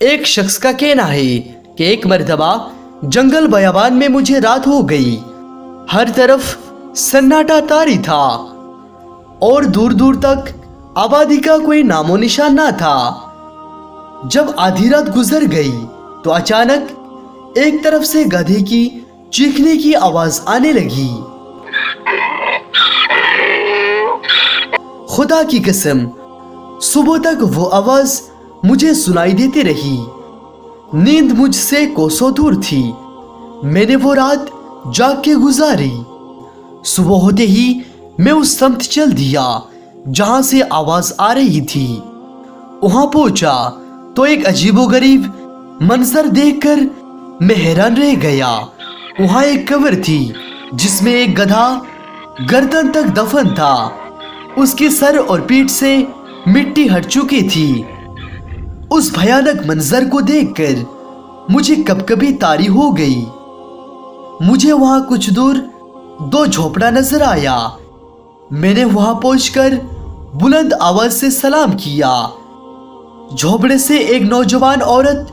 एक शख्स का कहना है कि एक मर्तबा जंगल बयाबान में मुझे रात हो गई। हर तरफ सन्नाटा तारी था और दूर दूर तक आबादी का कोई नामो निशान ना था। जब आधी रात गुजर गई तो अचानक एक तरफ से गधे की चीखने की आवाज आने लगी। खुदा की कसम, सुबह तक वो आवाज मुझे सुनाई देती रही। नींद मुझसे कोसों दूर थी। मैंने वो रात जाग के गुजारी। सुबह होते ही मैं उस समत चल दिया जहां से आवाज आ रही थी। वहां पहुंचा तो एक अजीबोगरीब मंजर देखकर मैं हैरान रह गया। वहां एक कब्र थी जिसमें एक गधा गर्दन तक दफन था। उसके सर और पीठ से मिट्टी हट चुकी थी। उस भयानक मंजर को देखकर मुझे कपकपी तारी हो गई। मुझे वहां कुछ दूर दो झोपड़ा नजर आया। मैंने वहां पहुंचकर बुलंद आवाज से सलाम किया। झोपड़े से एक नौजवान औरत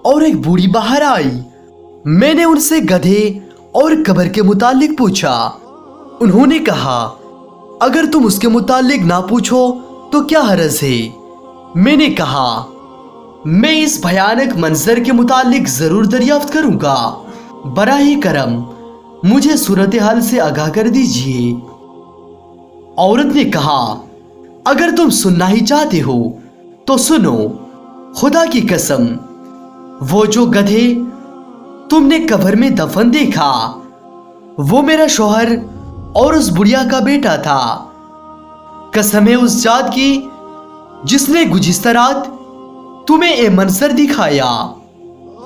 और एक बूढ़ी बाहर आई। मैंने उनसे गधे और कब्र के मुतालिक पूछा। उन्होंने कहा, अगर तुम उसके मुतालिक ना पूछो तो क्या हर्ज है। मैंने कहा, मैं इस भयानक मंजर के मुतालिक जरूर दरियाफ्त करूंगा। बराए करम मुझे सूरत हाल से आगाह कर दीजिए। औरत ने कहा, अगर तुम सुनना ही चाहते हो तो सुनो। खुदा की कसम, वो जो गधे तुमने कब्र में दफन देखा वो मेरा शौहर और उस बुढ़िया का बेटा था। कसम है उस जात की जिसने गुज़िश्ता रात तुम्हें ए मंजर दिखाया।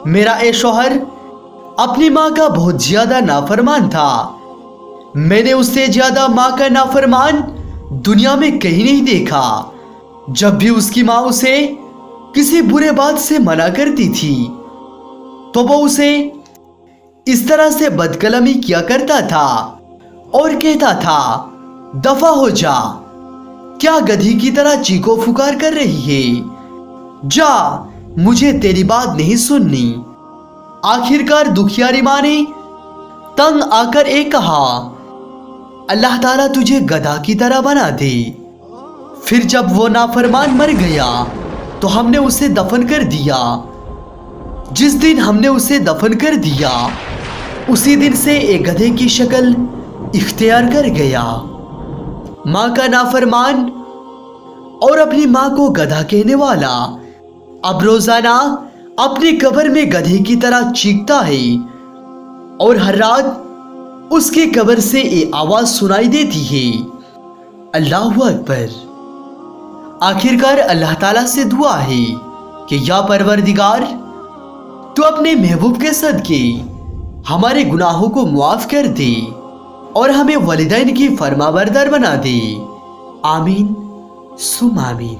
मेरा ए शौहर अपनी माँ का बहुत ज्यादा नाफरमान था। मैंने उससे ज्यादा माँ का नाफरमान दुनिया में कहीं नहीं देखा। जब भी उसकी माँ उसे किसी बुरे बात से मना करती थी तो वो उसे इस तरह से बदकलमी किया करता था और कहता था, दफा हो जा, क्या गधी की तरह चीखो पुकार कर रही है? जा, मुझे तेरी बात नहीं सुननी। आखिरकार दुखियारी माँ ने तंग आकर एक कहा, अल्लाह ताला तुझे गधा की तरह बना दे। फिर जब वो नाफरमान मर गया तो हमने उसे दफन कर दिया। जिस दिन हमने उसे दफन कर दिया उसी दिन से एक गधे की शक्ल इख्तियार कर गया। माँ का नाफरमान और अपनी माँ को गधा कहने वाला अब रोजाना अपनी कब्र में गधे की तरह चीखता है और हर रात उसकी कब्र से ये आवाज सुनाई देती है, अल्लाहु अकबर। आखिरकार अल्लाह ताला से दुआ है कि या परवरदिगार, तू अपने महबूब के सदके हमारे गुनाहों को मुआफ कर दे और हमें वलिदैन की फरमाबरदार बना दे। आमीन सुम आमीन।